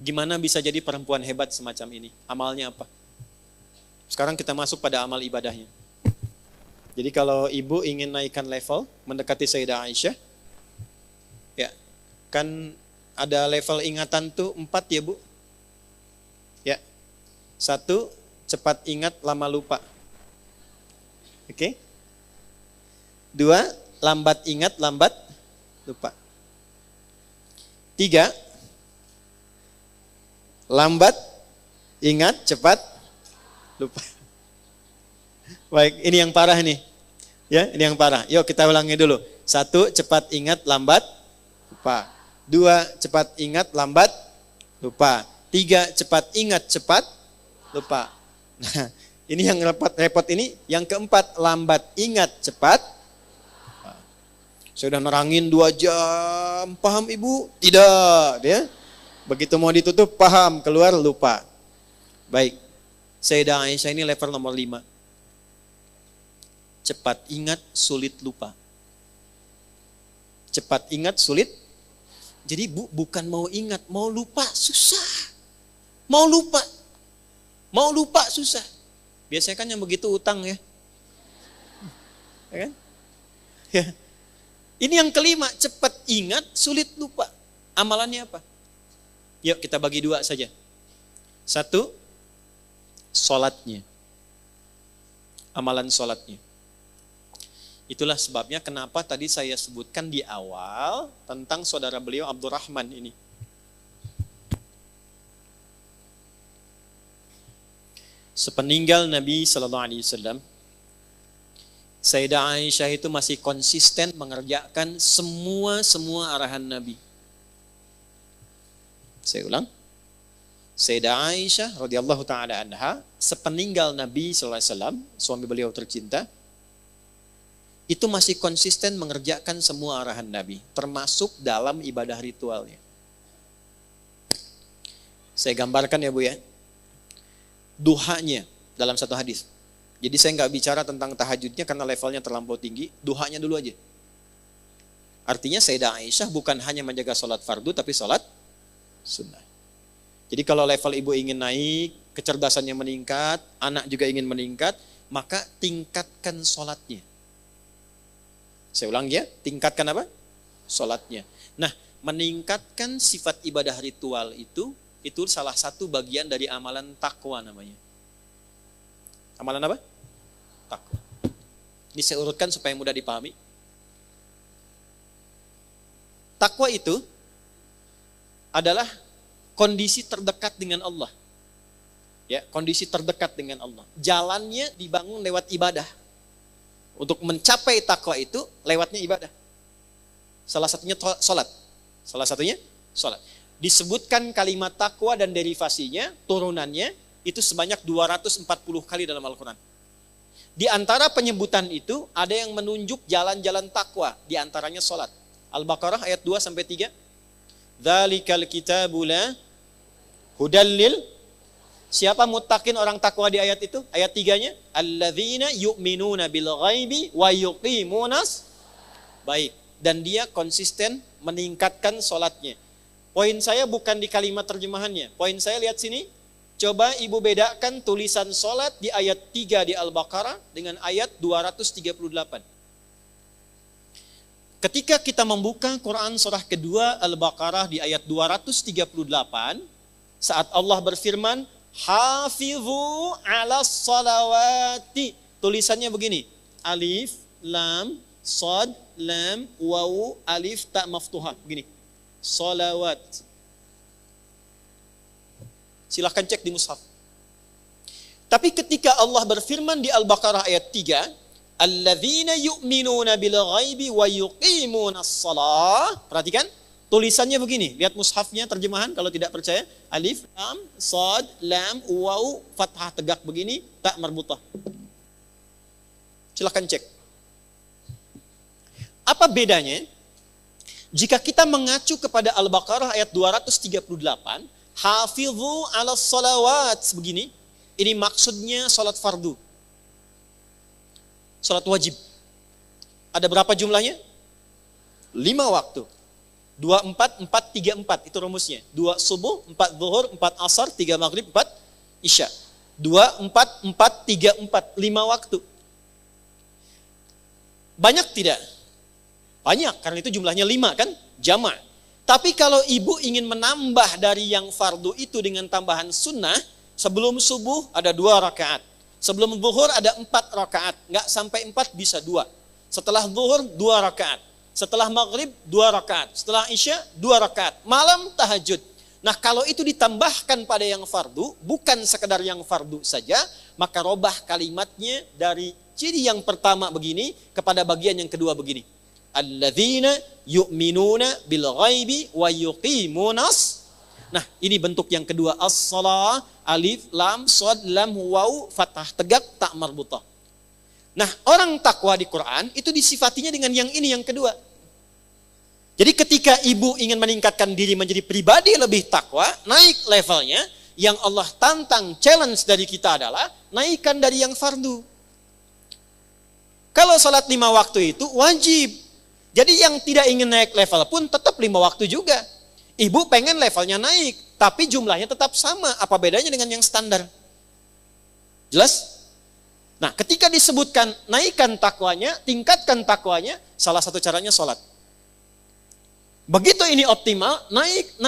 Gimana bisa jadi perempuan hebat semacam ini? Amalnya apa? Sekarang kita masuk pada amal ibadahnya. Jadi kalau ibu ingin naikkan level, mendekati Sayyidah Aisyah, ya, kan ada level ingatan tuh 4 ya Bu. Ya. 1, cepat ingat, lama lupa. Oke. 2, lambat ingat, lambat lupa. 3, lambat ingat, cepat lupa. Baik, ini yang parah nih. Ya, ini yang parah. Yuk kita ulangi dulu. 1, cepat ingat, lambat lupa. 2, cepat ingat, lambat lupa. 3, cepat ingat, cepat lupa. Nah, ini yang repot ini. Yang keempat, lambat ingat, cepat. Saya udah nerangin 2 jam. Paham Ibu? Tidak. Dia begitu mau ditutup, paham. Keluar, lupa. Baik. Sayyidah Aisyah ini level nomor 5. Cepat ingat, sulit lupa. Cepat ingat, sulit. Jadi Bu, bukan mau ingat, mau lupa susah. Mau lupa susah. Biasanya kan yang begitu utang ya. Ya kan? Ya. Ini yang kelima, cepat ingat, sulit lupa. Amalannya apa? Yuk kita bagi 2 saja. 1, sholatnya. Amalan sholatnya. Itulah sebabnya kenapa tadi saya sebutkan di awal tentang saudara beliau Abdurrahman ini. Sepeninggal Nabi SAW, Sayyidah Aisyah itu masih konsisten mengerjakan semua arahan Nabi. Saya ulang. Sayyidah Aisyah radhiyallahu taala anha, sepeninggal Nabi SAW, suami beliau tercinta, itu masih konsisten mengerjakan semua arahan Nabi, termasuk dalam ibadah ritualnya. Saya gambarkan ya Bu ya. Duhanya dalam satu hadis. Jadi saya nggak bicara tentang tahajudnya karena levelnya terlampau tinggi, duhanya dulu aja. Artinya Sayyidah Aisyah bukan hanya menjaga sholat fardu, tapi sholat sunnah. Jadi kalau level ibu ingin naik, kecerdasannya meningkat, anak juga ingin meningkat, maka tingkatkan sholatnya. Saya ulang ya, tingkatkan apa? Sholatnya. Nah, meningkatkan sifat ibadah ritual itu salah satu bagian dari amalan takwa namanya. Amalan apa? Takwa. Ini saya urutkan supaya mudah dipahami. Takwa itu adalah kondisi terdekat dengan Allah. Ya, kondisi terdekat dengan Allah. Jalannya dibangun lewat ibadah. Untuk mencapai takwa itu lewatnya ibadah. Salah satunya sholat. Salah satunya sholat. Disebutkan kalimat takwa dan derivasinya, turunannya, itu sebanyak 240 kali dalam Al-Quran. Di antara penyebutan itu, ada yang menunjuk jalan-jalan takwa. Di antaranya sholat. Al-Baqarah ayat 2-3. Dzalikal kitabu la hudal lil. Siapa muttaqin orang takwa di ayat itu? Ayat 3-nya, alladzina yu'minuna bil ghaibi wa yuqimunas. Baik, dan dia konsisten meningkatkan sholatnya. Poin saya bukan di kalimat terjemahannya. Poin saya lihat sini. Coba ibu bedakan tulisan sholat di ayat 3 di Al-Baqarah dengan ayat 238. Ketika kita membuka Quran surah kedua Al-Baqarah di ayat 238, saat Allah berfirman, Hafizu ala salawati. Tulisannya begini. Alif, lam, sad, lam, wawu, alif, ta maftuhah. Begini. Salawat. Silahkan cek di mushaf. Tapi ketika Allah berfirman di Al-Baqarah ayat 3, Alladzina yu'minuna bil ghaibi wa yuqimunas shalah. Perhatikan. Tulisannya begini, lihat mushafnya terjemahan kalau tidak percaya. Alif, lam, sad, lam, waw, fathah tegak begini, tak marbutah. Silahkan cek. Apa bedanya? Jika kita mengacu kepada Al-Baqarah ayat 238, Hafizu ala salawat, begini, ini maksudnya salat fardu. Salat wajib. Ada berapa jumlahnya? 5 waktu. 24, 4, 3, 4. Itu rumusnya. 2 subuh, 4 zuhur, 4 asar, 3 maghrib, 4 isya. 2, 4, 4, 3, 4. 5 waktu. Banyak tidak? Banyak, karena itu jumlahnya 5 kan? Jama'. Tapi kalau ibu ingin menambah dari yang fardu itu dengan tambahan sunnah, sebelum subuh ada 2 rakaat. Sebelum zuhur ada 4 rakaat. Nggak sampai 4 bisa 2. Setelah zuhur 2 rakaat. Setelah maghrib 2 rakaat. Setelah isya 2 rakaat. Malam tahajud. Nah kalau itu ditambahkan pada yang fardu, bukan sekedar yang fardu saja, maka robah kalimatnya dari ciri yang pertama begini kepada bagian yang kedua begini. Alladzina yu'minuna bil ghaibi wa yuqimunas. Nah ini bentuk yang kedua. As-salah, alif, lam, shad, lam, waw, fathah, tegak, tak marbutah. Nah orang takwa di Quran itu disifatinya dengan yang ini yang kedua. Jadi ketika ibu ingin meningkatkan diri menjadi pribadi lebih takwa, naik levelnya, yang Allah tantang, challenge dari kita adalah naikkan dari yang fardu. Kalau salat 5 waktu itu wajib. Jadi yang tidak ingin naik level pun tetap 5 waktu juga. Ibu pengen levelnya naik, tapi jumlahnya tetap sama. Apa bedanya dengan yang standar? Jelas? Nah ketika disebutkan naikkan takwanya, tingkatkan takwanya, salah satu caranya salat. Begitu ini optimal, naik.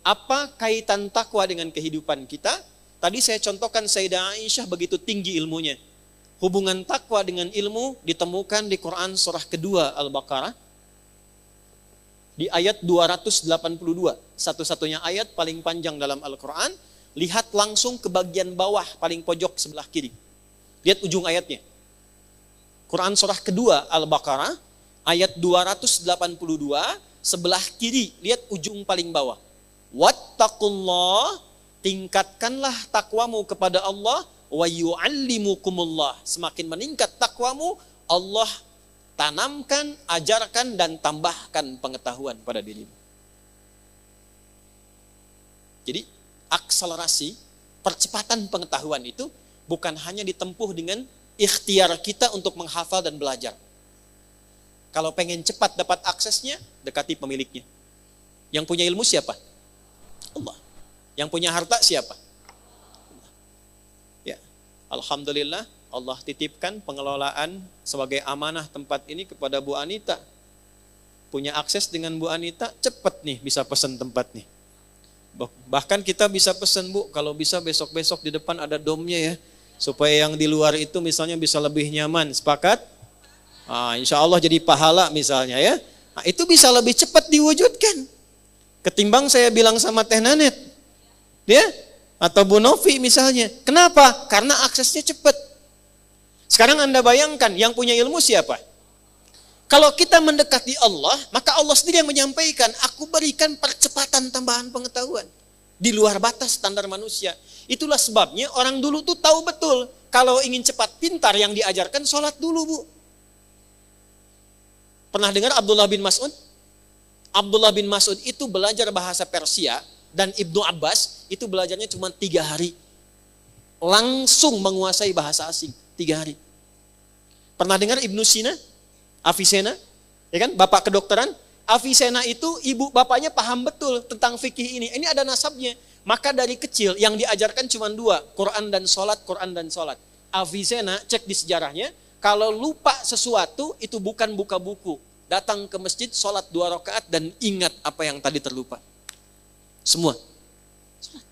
Apa kaitan takwa dengan kehidupan kita? Tadi saya contohkan Sayyidah Aisyah begitu tinggi ilmunya. Hubungan takwa dengan ilmu ditemukan di Quran surah kedua Al-Baqarah. Di ayat 282. Satu-satunya ayat paling panjang dalam Al-Quran. Lihat langsung ke bagian bawah paling pojok sebelah kiri. Lihat ujung ayatnya. Quran surah kedua Al-Baqarah. Ayat 282. Sebelah kiri, lihat ujung paling bawah. Wattaqullah, tingkatkanlah takwamu kepada Allah, wa yu'allimukumullah. Semakin meningkat takwamu, Allah tanamkan, ajarkan, dan tambahkan pengetahuan pada dirimu. Jadi, akselerasi, percepatan pengetahuan itu bukan hanya ditempuh dengan ikhtiar kita untuk menghafal dan belajar. Kalau pengen cepat dapat aksesnya, dekati pemiliknya. Yang punya ilmu siapa? Allah. Yang punya harta siapa? Allah. Ya, alhamdulillah Allah titipkan pengelolaan sebagai amanah tempat ini kepada Bu Anita. Punya akses dengan Bu Anita, cepat nih bisa pesan tempat nih. Bahkan kita bisa pesan Bu, kalau bisa besok-besok di depan ada domnya ya. Supaya yang di luar itu misalnya bisa lebih nyaman. Sepakat? Insya Allah jadi pahala misalnya ya. Nah, itu bisa lebih cepat diwujudkan. Ketimbang saya bilang sama Teh Nanet. Ya? Atau Bu Novi misalnya. Kenapa? Karena aksesnya cepat. Sekarang Anda bayangkan yang punya ilmu siapa? Kalau kita mendekati Allah, maka Allah sendiri yang menyampaikan, aku berikan percepatan tambahan pengetahuan. Di luar batas standar manusia. Itulah sebabnya orang dulu tuh tahu betul. Kalau ingin cepat pintar yang diajarkan, sholat dulu Bu. Pernah dengar Abdullah bin Mas'ud? Abdullah bin Mas'ud itu belajar bahasa Persia dan Ibnu Abbas itu belajarnya cuma 3 hari. Langsung menguasai bahasa asing 3 hari. Pernah dengar Ibnu Sina? Avicenna? Ya kan? Bapak kedokteran? Avicenna itu ibu bapaknya paham betul tentang fikih ini. Ini ada nasabnya. Maka dari kecil yang diajarkan cuma 2. Quran dan sholat, Quran dan sholat. Avicenna cek di sejarahnya. Kalau lupa sesuatu, itu bukan buka buku. Datang ke masjid, sholat 2 rakaat dan ingat apa yang tadi terlupa. Semua. Sholat.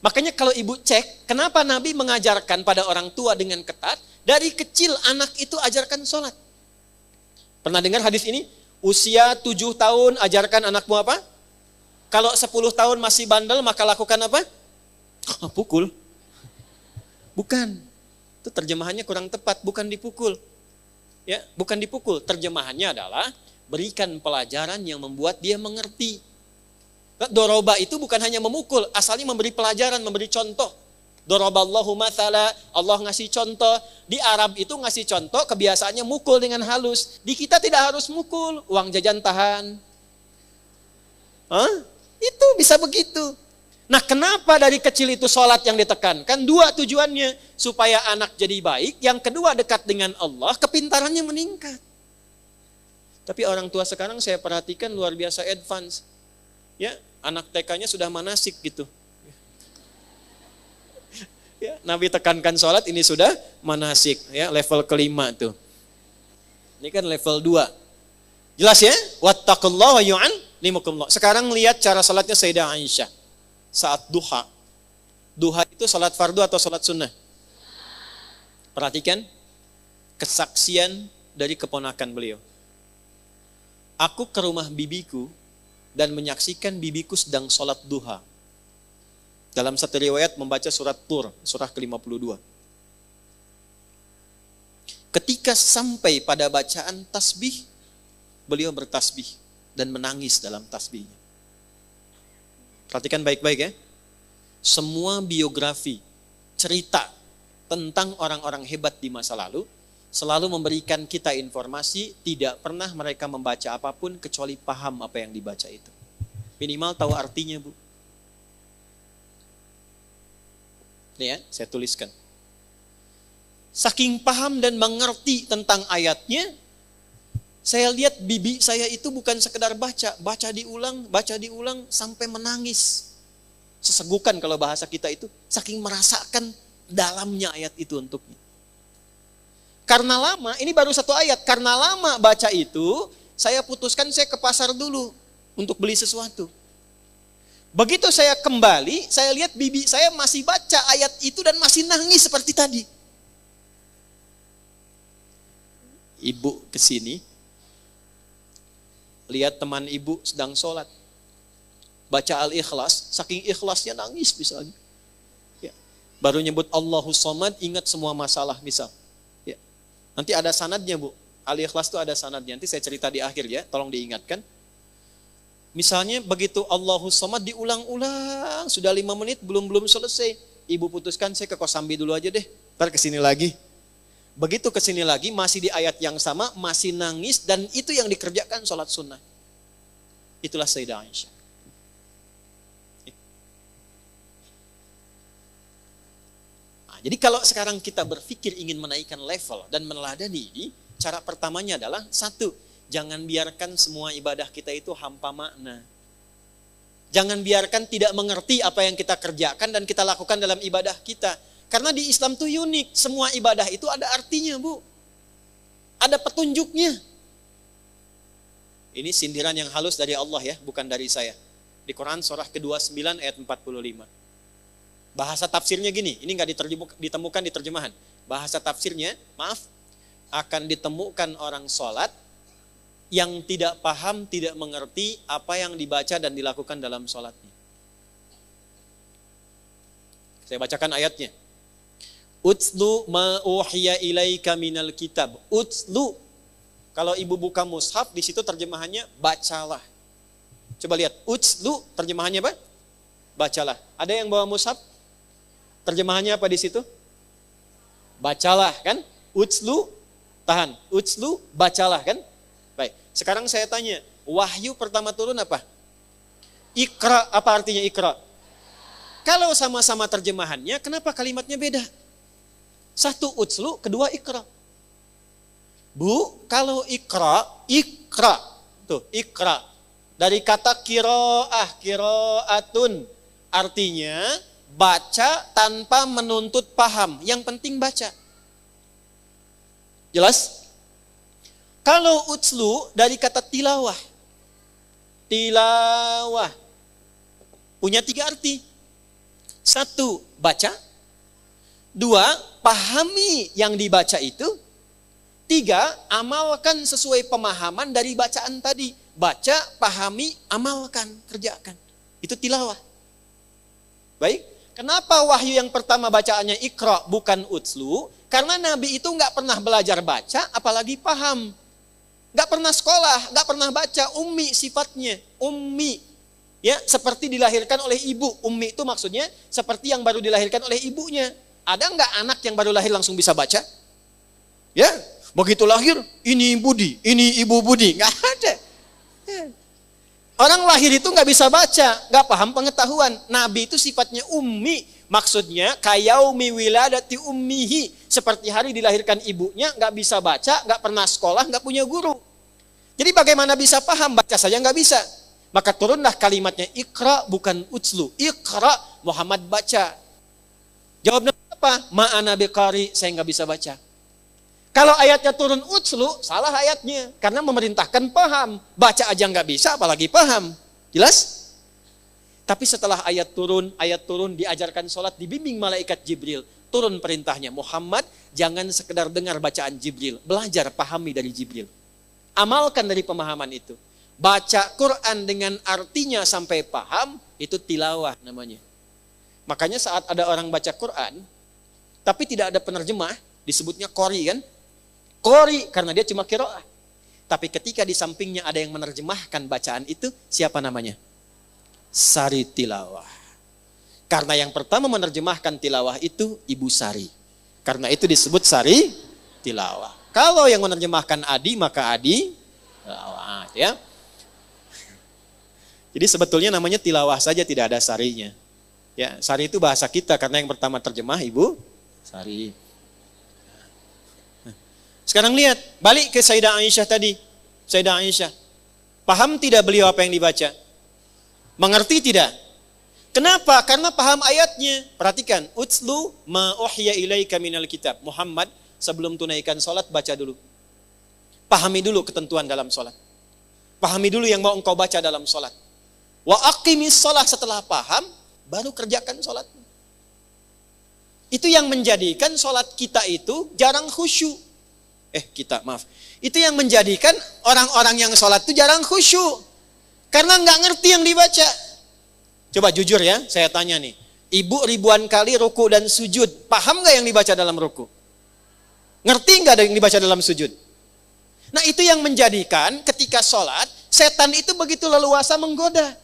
Makanya kalau ibu cek, kenapa Nabi mengajarkan pada orang tua dengan ketat, dari kecil anak itu ajarkan sholat. Pernah dengar hadis ini? Usia 7 tahun, ajarkan anakmu apa? Kalau 10 tahun masih bandel, maka lakukan apa? Pukul. Bukan. Itu terjemahannya kurang tepat, bukan dipukul. Ya, bukan dipukul. Terjemahannya adalah berikan pelajaran yang membuat dia mengerti. Doroba itu bukan hanya memukul, asalnya memberi pelajaran, memberi contoh. Doroballahu mathala, Allah ngasih contoh. Di Arab itu ngasih contoh, kebiasaannya mukul dengan halus. Di kita tidak harus mukul, uang jajan tahan. Itu bisa begitu. Nah kenapa dari kecil itu sholat yang ditekankan? 2 tujuannya. Supaya anak jadi baik. Yang kedua dekat dengan Allah, kepintarannya meningkat. Tapi orang tua sekarang saya perhatikan luar biasa advance. Ya, anak TK-nya sudah manasik gitu. Ya, Nabi tekankan sholat, ini sudah manasik, ya, level kelima tuh. Ini kan level 2. Jelas ya? Wattaqullaha wa yu'allimukumullah. Sekarang lihat cara sholatnya Sayyidah Aisyah. Saat duha. Duha itu sholat fardu atau sholat sunnah? Perhatikan kesaksian dari keponakan beliau. Aku ke rumah bibiku dan menyaksikan bibiku sedang sholat duha. Dalam satu riwayat membaca surat Tur, surah ke-52. Ketika sampai pada bacaan tasbih, beliau bertasbih dan menangis dalam tasbihnya. Perhatikan baik-baik ya. Semua biografi, cerita tentang orang-orang hebat di masa lalu selalu memberikan kita informasi tidak pernah mereka membaca apapun kecuali paham apa yang dibaca itu. Minimal tahu artinya, Bu. Nih ya, saya tuliskan. Saking paham dan mengerti tentang ayatnya, saya lihat bibi saya itu bukan sekedar baca diulang sampai menangis. Sesegukan kalau bahasa kita itu, saking merasakan dalamnya ayat itu untuknya. Karena lama, ini baru satu ayat, karena lama baca itu, saya putuskan saya ke pasar dulu untuk beli sesuatu. Begitu saya kembali, saya lihat bibi saya masih baca ayat itu dan masih nangis seperti tadi. Ibu kesini, lihat teman ibu sedang sholat, baca Al-Ikhlas, saking ikhlasnya nangis misalnya. Ya. Baru nyebut Allahus Somad, ingat semua masalah misal. Ya. Nanti ada sanadnya, Bu. Al-Ikhlas itu ada sanadnya, nanti saya cerita di akhir ya, tolong diingatkan. Misalnya begitu Allahus Somad diulang-ulang, sudah 5 menit belum selesai. Ibu putuskan saya ke Kosambi dulu aja deh, ntar kesini lagi. Begitu kesini lagi, masih di ayat yang sama, masih nangis, dan itu yang dikerjakan sholat sunnah. Itulah Sayyidah Aisyah. Nah, jadi kalau sekarang kita berpikir ingin menaikkan level dan meneladani ini, cara pertamanya adalah, 1, jangan biarkan semua ibadah kita itu hampa makna. Jangan biarkan tidak mengerti apa yang kita kerjakan dan kita lakukan dalam ibadah kita. Karena di Islam itu unik, semua ibadah itu ada artinya, Bu. Ada petunjuknya. Ini sindiran yang halus dari Allah ya, bukan dari saya. Di Quran surah ke-29 ayat 45. Bahasa tafsirnya gini, ini nggak ditemukan di terjemahan. Bahasa tafsirnya, maaf, akan ditemukan orang sholat yang tidak paham, tidak mengerti apa yang dibaca dan dilakukan dalam sholatnya. Saya bacakan ayatnya. Utslu ma uhiya ilaika minal kitab. Utslu. Kalau ibu buka mushaf, di situ terjemahannya bacalah. Coba lihat, utslu terjemahannya apa? Bacalah. Ada yang bawa mushaf? Terjemahannya apa di situ? Bacalah kan? Utslu, tahan. Utslu, bacalah kan? Baik. Sekarang saya tanya, wahyu pertama turun apa? Iqra, apa artinya Iqra? Kalau sama-sama terjemahannya, kenapa kalimatnya beda? 1 utslu, kedua Iqra. Bu, kalau Iqra, tuh Iqra. Dari kata kiro'atun. Artinya, baca tanpa menuntut paham. Yang penting baca. Jelas? Kalau utslu, dari kata tilawah. Tilawah. Punya 3 arti. 1, baca. 2, pahami yang dibaca itu. 3, amalkan sesuai pemahaman dari bacaan tadi. Baca, pahami, amalkan, kerjakan. Itu tilawah. Baik, kenapa wahyu yang pertama bacaannya Iqra bukan utslu? Karena Nabi itu nggak pernah belajar baca, apalagi paham. Nggak pernah sekolah, nggak pernah baca, ummi sifatnya, ummi. Ya, seperti dilahirkan oleh ibu. Ummi itu maksudnya seperti yang baru dilahirkan oleh ibunya. Ada nggak anak yang baru lahir langsung bisa baca? Ya, begitu lahir, ini Budi, ini Ibu Budi. Nggak ada. Ya. Orang lahir itu nggak bisa baca, nggak paham pengetahuan. Nabi itu sifatnya ummi. Maksudnya, kayaumi wiladati ummihi. Seperti hari dilahirkan ibunya, nggak bisa baca, nggak pernah sekolah, nggak punya guru. Jadi bagaimana bisa paham? Baca saja nggak bisa. Maka turunlah kalimatnya Iqra bukan utslu. Iqra, Muhammad baca. Jawabnya apa? Ma'ana biqari, saya nggak bisa baca. Kalau ayatnya turun utslu, salah ayatnya. Karena memerintahkan paham. Baca aja nggak bisa, apalagi paham. Jelas? Tapi setelah ayat turun diajarkan sholat, dibimbing malaikat Jibril. Turun perintahnya, Muhammad jangan sekedar dengar bacaan Jibril. Belajar, pahami dari Jibril. Amalkan dari pemahaman itu. Baca Quran dengan artinya sampai paham, itu tilawah namanya. Makanya saat ada orang baca Quran, tapi tidak ada penerjemah, disebutnya qori kan? Qori, karena dia cuma qiraah. Tapi ketika di sampingnya ada yang menerjemahkan bacaan itu, siapa namanya? Sari tilawah. Karena yang pertama menerjemahkan tilawah itu Ibu Sari. Karena itu disebut Sari tilawah. Kalau yang menerjemahkan Adi, maka Adi tilawah. Ya. Jadi sebetulnya namanya tilawah saja, tidak ada sarinya. Ya, Sari itu bahasa kita karena yang pertama terjemah Ibu Sari. Sekarang lihat, balik ke Sayyidah Aisyah tadi. Sayyidah Aisyah, paham tidak beliau apa yang dibaca? Mengerti tidak? Kenapa? Karena paham ayatnya. Perhatikan, utslu ma uhya ilaika minal kitab. Muhammad, sebelum tunaikan sholat, baca dulu. Pahami dulu ketentuan dalam sholat. Pahami dulu yang mau engkau baca dalam sholat. Wa aqimis sholat, setelah paham, baru kerjakan sholat. Itu yang menjadikan sholat kita itu jarang khusyuk. Itu yang menjadikan orang-orang yang sholat itu jarang khusyuk. Karena nggak ngerti yang dibaca. Coba jujur ya, saya tanya nih. Ibu ribuan kali ruku dan sujud. Paham nggak yang dibaca dalam ruku? Ngerti nggak yang dibaca dalam sujud? Nah itu yang menjadikan ketika sholat, setan itu begitu leluasa menggoda.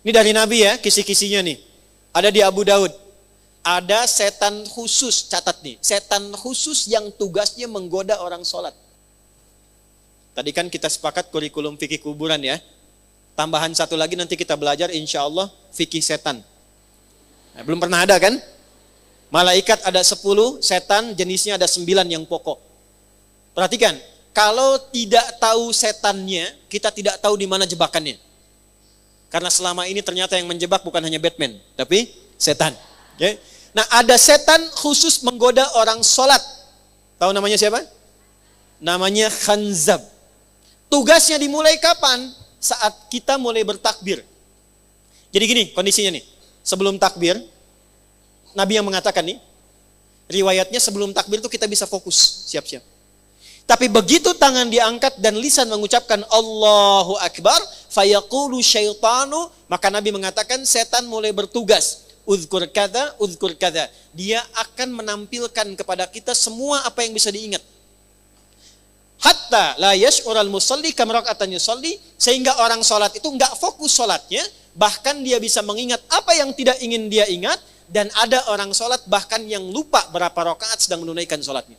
Ini dari Nabi ya, kisi-kisinya nih. Ada di Abu Daud. Ada setan khusus, catat nih. Setan khusus yang tugasnya menggoda orang sholat. Tadi kan kita sepakat kurikulum fikih kuburan ya. Tambahan satu lagi nanti kita belajar insya Allah fikih setan. Nah, belum pernah ada kan? Malaikat ada 10, setan jenisnya ada 9 yang pokok. Perhatikan, kalau tidak tahu setannya, kita tidak tahu di mana jebakannya. Karena selama ini ternyata yang menjebak bukan hanya Batman, tapi setan. Okay? Nah ada setan khusus menggoda orang sholat. Tahu namanya siapa? Namanya Khanzab. Tugasnya dimulai kapan? Saat kita mulai bertakbir. Jadi gini kondisinya nih. Sebelum takbir, Nabi yang mengatakan nih, riwayatnya sebelum takbir itu kita bisa fokus, siap-siap. Tapi begitu tangan diangkat dan lisan mengucapkan Allahu Akbar, fayaqulu syaitanu, maka Nabi mengatakan setan mulai bertugas. Uzkur kada, uzkur kada. Dia akan menampilkan kepada kita semua apa yang bisa diingat. Hatta la yash'ural musalli kam raka'atan yusalli, sehingga orang salat itu enggak fokus salatnya, bahkan dia bisa mengingat apa yang tidak ingin dia ingat, dan ada orang salat bahkan yang lupa berapa rakaat sedang menunaikan salatnya.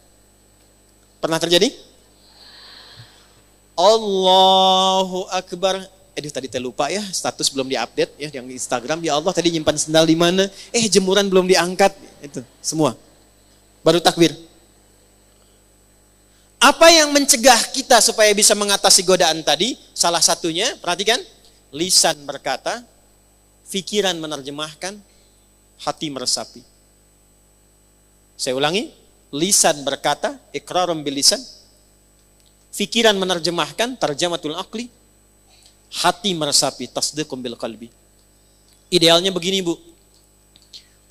Pernah terjadi? Allahu Akbar. Tadi saya lupa ya, status belum diupdate ya yang di Instagram. Ya Allah, tadi nyimpan sendal di mana? Jemuran belum diangkat. Itu semua. Baru takbir. Apa yang mencegah kita supaya bisa mengatasi godaan tadi? Salah satunya, perhatikan, lisan berkata, pikiran menerjemahkan, hati meresapi. Saya ulangi, lisan berkata, iqrarum bil lisan, pikiran menerjemahkan, tarjamatul aqli, hati meresapi, tasdiqum bil qalbi. Idealnya begini Bu,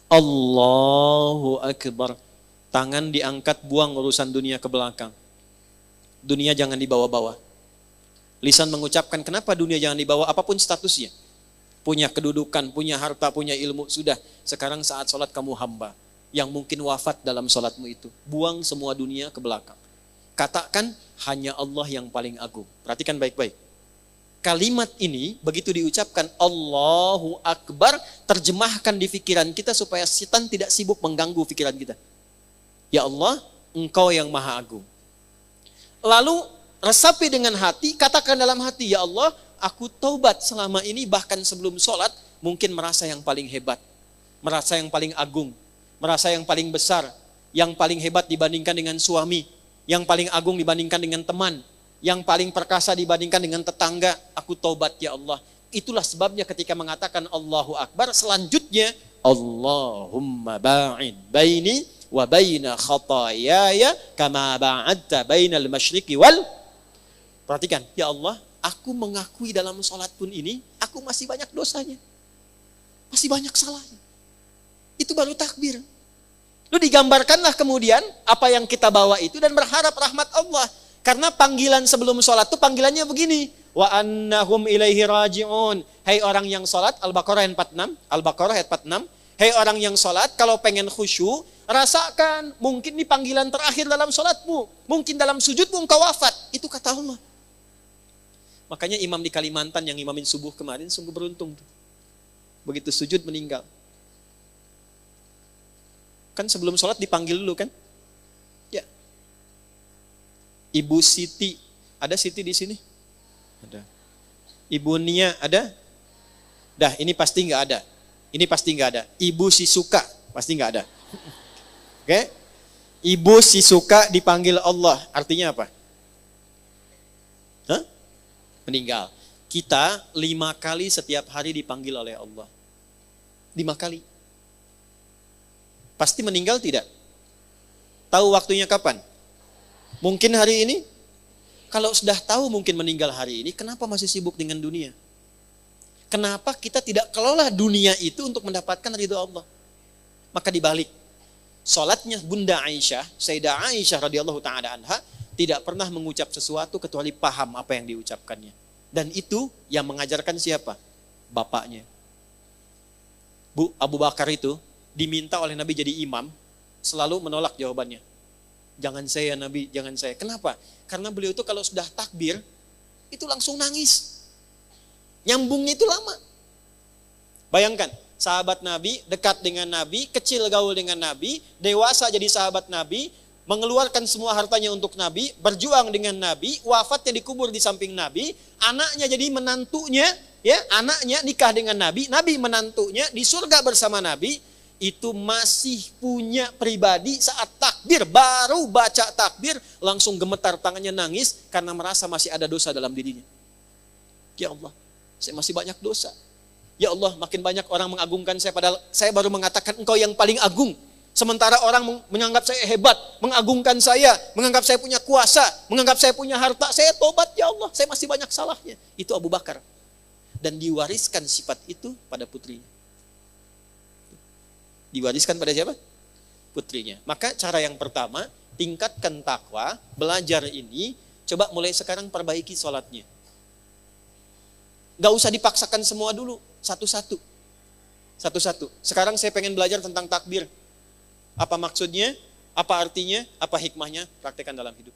Allahu Akbar, tangan diangkat, buang urusan dunia ke belakang. Dunia jangan dibawa-bawa. Lisan mengucapkan, kenapa dunia jangan dibawa, apapun statusnya. Punya kedudukan, punya harta, punya ilmu, sudah. Sekarang saat sholat kamu hamba, yang mungkin wafat dalam sholatmu itu. Buang semua dunia ke belakang. Katakan, hanya Allah yang paling agung. Perhatikan baik-baik. Kalimat ini, begitu diucapkan Allahu Akbar, terjemahkan di pikiran kita supaya setan tidak sibuk mengganggu pikiran kita. Ya Allah, Engkau yang maha agung. Lalu resapi dengan hati, katakan dalam hati, ya Allah, aku taubat selama ini bahkan sebelum sholat, mungkin merasa yang paling hebat, merasa yang paling agung, merasa yang paling besar, yang paling hebat dibandingkan dengan suami, yang paling agung dibandingkan dengan teman. yang paling perkasa dibandingkan dengan tetangga, aku taubat ya Allah. Itulah sebabnya ketika mengatakan Allahu Akbar, selanjutnya Allahumma ba'id baini wa baina khataayaya kama ba'adta bainal masyriqi wal. Perhatikan, ya Allah, aku mengakui dalam sholat pun ini, aku masih banyak dosanya. Masih banyak salahnya. Itu baru takbir. Lu digambarkanlah kemudian apa yang kita bawa itu dan berharap rahmat Allah. Karena panggilan sebelum sholat itu panggilannya begini. Wa annahum ilaihi raji'un. Hai orang yang sholat, Al-Baqarah ayat 46. Al-Baqarah ayat 46. Hai orang yang sholat, kalau pengen khusyuk, rasakan mungkin ini panggilan terakhir dalam sholatmu. Mungkin dalam sujudmu engkau wafat. Itu kata Allah. Makanya imam di Kalimantan yang imamin subuh kemarin sungguh beruntung tuh. Begitu sujud meninggal. Kan sebelum sholat dipanggil dulu kan? Ya. Ibu Siti, ada Siti di sini? Ada. Ibu Nia ada? Dah, ini pasti nggak ada. Ini pasti nggak ada. Ibu Sisuka pasti nggak ada. Oke? Ibu Sisuka dipanggil Allah, artinya apa? Hah? Meninggal. Kita 5 kali setiap hari dipanggil oleh Allah. 5 kali. Pasti meninggal tidak? Tahu waktunya kapan? Mungkin hari ini? Kalau sudah tahu mungkin meninggal hari ini, kenapa masih sibuk dengan dunia? Kenapa kita tidak kelola dunia itu untuk mendapatkan ridho Allah? Maka dibalik. Salatnya Bunda Aisyah, Sayyidah Aisyah radhiyallahu taala anha, tidak pernah mengucap sesuatu kecuali paham apa yang diucapkannya. Dan itu yang mengajarkan siapa? Bapaknya. Bu, Abu Bakar itu diminta oleh Nabi jadi imam, selalu menolak jawabannya. Jangan saya Nabi, jangan saya. Kenapa? Karena beliau itu kalau sudah takbir, itu langsung nangis. Nyambungnya itu lama. Bayangkan, sahabat Nabi, dekat dengan Nabi, kecil gaul dengan Nabi, dewasa jadi sahabat Nabi, mengeluarkan semua hartanya untuk Nabi, berjuang dengan Nabi, wafatnya dikubur di samping Nabi, anaknya jadi menantunya, ya, anaknya nikah dengan Nabi, Nabi menantunya di surga bersama Nabi, itu masih punya pribadi saat takbir, baru baca takbir, langsung gemetar tangannya nangis karena merasa masih ada dosa dalam dirinya. Ya Allah, saya masih banyak dosa. Ya Allah, makin banyak orang mengagungkan saya, padahal saya baru mengatakan engkau yang paling agung. Sementara orang menganggap saya hebat, mengagungkan saya, menganggap saya punya kuasa, menganggap saya punya harta, saya tobat ya Allah, saya masih banyak salahnya. Itu Abu Bakar. Dan diwariskan sifat itu pada putrinya. Diwariskan pada siapa? Putrinya. Maka cara yang pertama, tingkatkan takwa, belajar ini, coba mulai sekarang perbaiki sholatnya. Gak usah dipaksakan semua dulu, satu-satu. Satu-satu. Sekarang saya pengen belajar tentang takbir. Apa maksudnya, apa artinya, apa hikmahnya, praktekkan dalam hidup.